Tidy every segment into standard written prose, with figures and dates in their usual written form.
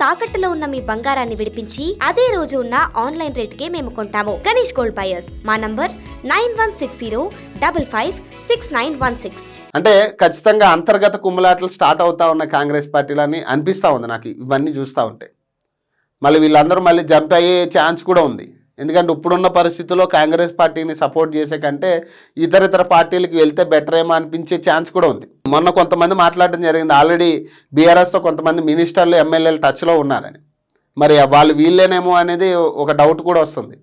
తాకట్టులో ఉన్న మీ బంగారాన్ని విడిపించి అదే రోజు ఉన్న ఆన్లైన్ రేటుకే మేము కొంటాము. Ganesh gold buyers. మా నంబర్ 9160556916. అంటే ఖచ్చితంగా అంతర్గత కుమ్ములాటలు స్టార్ట్ అవుతా ఉన్న కాంగ్రెస్ పార్టీలని అనిపిస్తూ ఉంది నాకు ఇవన్నీ చూస్తూ ఉంటే. మళ్ళీ వీళ్ళందరూ మళ్ళీ జంప్ అయ్యే ఛాన్స్ కూడా ఉంది. ఎందుకంటే ఇప్పుడున్న పరిస్థితుల్లో కాంగ్రెస్ పార్టీని సపోర్ట్ చేసే కంటే ఇతర పార్టీలకు వెళ్తే బెటర్ ఏమో అనిపించే ఛాన్స్ కూడా ఉంది. మొన్న కొంతమంది మాట్లాడడం జరిగింది, ఆల్రెడీ బీఆర్ఎస్తో కొంతమంది మినిస్టర్లు ఎమ్మెల్యేలు టచ్లో ఉన్నారని. మరి వాళ్ళు వీళ్ళేనేమో అనేది ఒక డౌట్ కూడా వస్తుంది.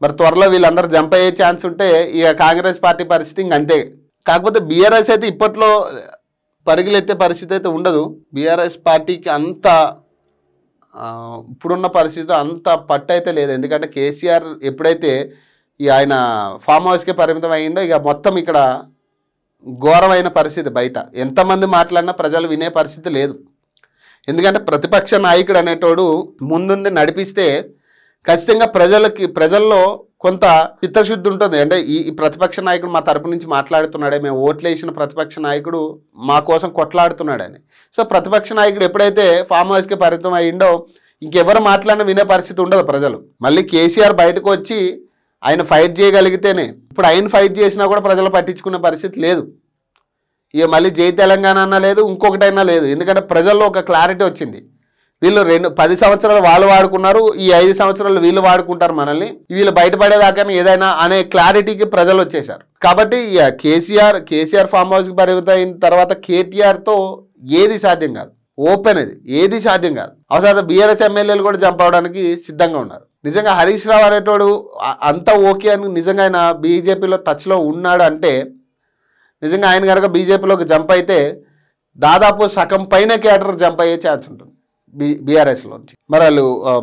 మరి త్వరలో వీళ్ళందరూ జంప్ అయ్యే ఛాన్స్ ఉంటే ఇక కాంగ్రెస్ పార్టీ పరిస్థితి ఇంకంతే. కాకపోతే బీఆర్ఎస్ అయితే ఇప్పట్లో పరుగులెత్తే పరిస్థితి అయితే ఉండదు. బీఆర్ఎస్ పార్టీకి అంత ఇప్పుడున్న పరిస్థితి అంత పట్టు అయితే లేదు. ఎందుకంటే కేసీఆర్ ఎప్పుడైతే ఆయన ఫామ్ హౌస్కే పరిమితం అయ్యిండో ఇక మొత్తం ఇక్కడ ఘోరమైన పరిస్థితి. బయట ఎంతమంది మాట్లాడినా ప్రజలు వినే పరిస్థితి లేదు. ఎందుకంటే ప్రతిపక్ష నాయకుడు అనేటోడు ముందుండి నడిపిస్తే ఖచ్చితంగా ప్రజల్లో కొంత చిత్తశుద్ధి ఉంటుంది. అంటే ఈ ప్రతిపక్ష నాయకుడు మా తరపు నుంచి మాట్లాడుతున్నాడే, మేము ఓట్లేసిన ప్రతిపక్ష నాయకుడు మా కోసం కొట్లాడుతున్నాడని. సో ప్రతిపక్ష నాయకుడు ఎప్పుడైతే ఫామ్ హౌస్కి పరిమితం అయ్యిండో ఇంకెవరు మాట్లాడినా వినే పరిస్థితి ఉండదు ప్రజలు. మళ్ళీ కేసీఆర్ బయటకు వచ్చి ఆయన ఫైట్ చేయగలిగితేనే, ఇప్పుడు ఆయన ఫైట్ చేసినా కూడా ప్రజలు పట్టించుకునే పరిస్థితి లేదు. ఇక మళ్ళీ జై తెలంగాణ అన్నా లేదు, ఇంకొకటైనా లేదు. ఎందుకంటే ప్రజల్లో ఒక క్లారిటీ వచ్చింది. వీళ్ళు 10 సంవత్సరాలు వాళ్ళు వాడుకున్నారు, ఈ 5 సంవత్సరాలు వీళ్ళు వాడుకుంటారు మనల్ని, వీళ్ళు బయటపడేదాకా ఏదైనా అనే క్లారిటీకి ప్రజలు వచ్చేసారు. కాబట్టి కేసీఆర్ ఫామ్ హౌస్కి పరిమితం అయిన తర్వాత కేటీఆర్తో ఏది సాధ్యం కాదు. ఓపెన్ అది ఏది సాధ్యం కాదు. అవసరం బీఆర్ఎస్ ఎమ్మెల్యేలు కూడా జంప్ అవడానికి సిద్ధంగా ఉన్నారు. నిజంగా హరీష్ రావు అనేటోడు అంతా ఓకే అని నిజంగా ఆయన బీజేపీలో టచ్లో ఉన్నాడు అంటే, నిజంగా ఆయన కనుక బీజేపీలోకి జంప్ అయితే దాదాపు సగం పైన క్యాడర్ జంప్ అయ్యే ఛాన్స్ ఉంటుంది బీఆర్ఎస్లోంచి.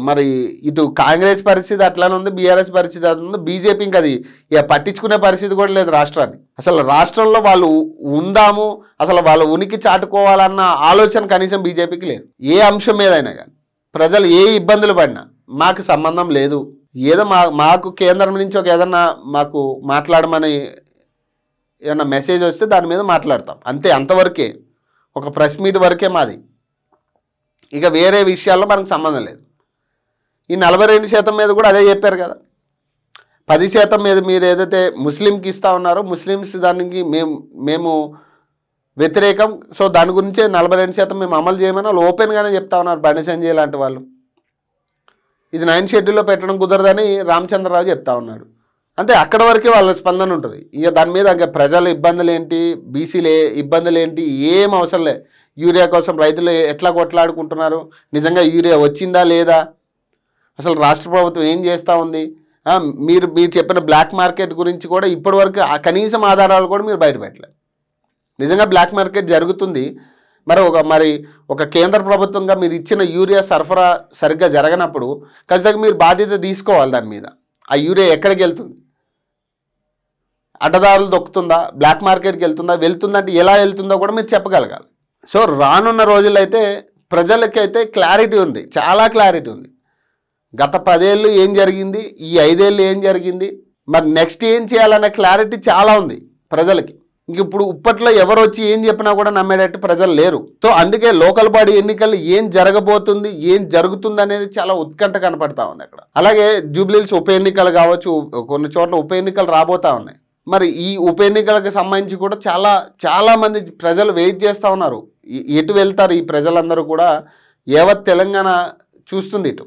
మరి ఇటు కాంగ్రెస్ పరిస్థితి అట్లానే ఉంది, బీఆర్ఎస్ పరిస్థితి అట్లా ఉంది. బీజేపీ ఇంకా అది ఇక పట్టించుకునే పరిస్థితి కూడా లేదు రాష్ట్రాన్ని. అసలు రాష్ట్రంలో వాళ్ళు ఉందాము, అసలు వాళ్ళ ఉనికి చాటుకోవాలన్న ఆలోచన కనీసం బీజేపీకి లేదు. ఏ అంశం మీదైనా కానీ ప్రజలు ఏ ఇబ్బందులు పడినా మాకు సంబంధం లేదు, ఏదో మాకు కేంద్రం నుంచి ఏదన్నా మాకు మాట్లాడమని ఏమన్నా మెసేజ్ వస్తే దాని మీద మాట్లాడతాం అంతే. అంతవరకే, ఒక ప్రెస్ మీట్ వరకే మాది. ఇక వేరే విషయాల్లో మనకు సంబంధం లేదు. ఈ 42% మీద కూడా అదే చెప్పారు కదా. 10% మీద మీరు ఏదైతే ముస్లింకి ఇస్తూ ఉన్నారో ముస్లిమ్స్ దానికి మేము వ్యతిరేకం. సో దాని గురించే 42% మేము అమలు చేయమని వాళ్ళు ఓపెన్గానే చెప్తా ఉన్నారు. బండి సంజయ్ లాంటి వాళ్ళు ఇది 9 షెడ్యూల్లో పెట్టడం కుదరదని రామచంద్రరావు చెప్తా ఉన్నాడు. అంతే, అక్కడ వరకే వాళ్ళ స్పందన ఉంటుంది. ఇక దాని మీద ఇంకా ప్రజల ఇబ్బందులు ఏంటి, బీసీలే ఇబ్బందులు ఏంటి, ఏం అవసరం లే. యూరియా కోసం రైతులు ఎట్లా కొట్లాడుకుంటున్నారు, నిజంగా యూరియా వచ్చిందా లేదా, అసలు రాష్ట్ర ప్రభుత్వం ఏం చేస్తూ ఉంది, మీరు చెప్పిన బ్లాక్ మార్కెట్ గురించి కూడా ఇప్పటివరకు కనీసం ఆధారాలు కూడా మీరు బయటపెట్టలేదు. నిజంగా బ్లాక్ మార్కెట్ జరుగుతుంది. మరి ఒక కేంద్ర ప్రభుత్వంగా మీరు ఇచ్చిన యూరియా సరఫరా సరిగ్గా జరగనప్పుడు ఖచ్చితంగా మీరు బాధ్యత తీసుకోవాలి. దాని మీద ఆ యూరియా ఎక్కడికి వెళ్తుంది, అడ్డదారులు దొక్కుతుందా, బ్లాక్ మార్కెట్కి వెళ్తుందంటే ఎలా వెళ్తుందో కూడా మీరు చెప్పగలగాలి. సో రానున్న రోజుల్లో అయితే ప్రజలకైతే క్లారిటీ ఉంది, చాలా క్లారిటీ ఉంది. గత 10 ఏళ్ళు ఏం జరిగింది, ఈ 5 ఏళ్ళు ఏం జరిగింది, మరి నెక్స్ట్ ఏం చేయాలనే క్లారిటీ చాలా ఉంది ప్రజలకి. ఇంక ఇప్పట్లో ఎవరు వచ్చి ఏం చెప్పినా కూడా నమ్మేటట్టు ప్రజలు లేరు. సో అందుకే లోకల్ బాడీ ఎన్నికలు ఏం జరగబోతుంది, ఏం జరుగుతుంది అనేది చాలా ఉత్కంఠ కనపడతా ఉంది అక్కడ. అలాగే జూబ్లీహిల్స్ ఉప ఎన్నికలు కావచ్చు, కొన్ని చోట్ల ఉప ఎన్నికలు రాబోతా ఉన్నాయి. మరి ఈ ఉప ఎన్నికలకు సంబంధించి కూడా చాలా మంది ప్రజలు వెయిట్ చేస్తూ ఉన్నారు. ఎటు వెళ్తారు ఈ ప్రజలందరూ కూడా, యావత్ తెలంగాణ చూస్తుంది ఇటు.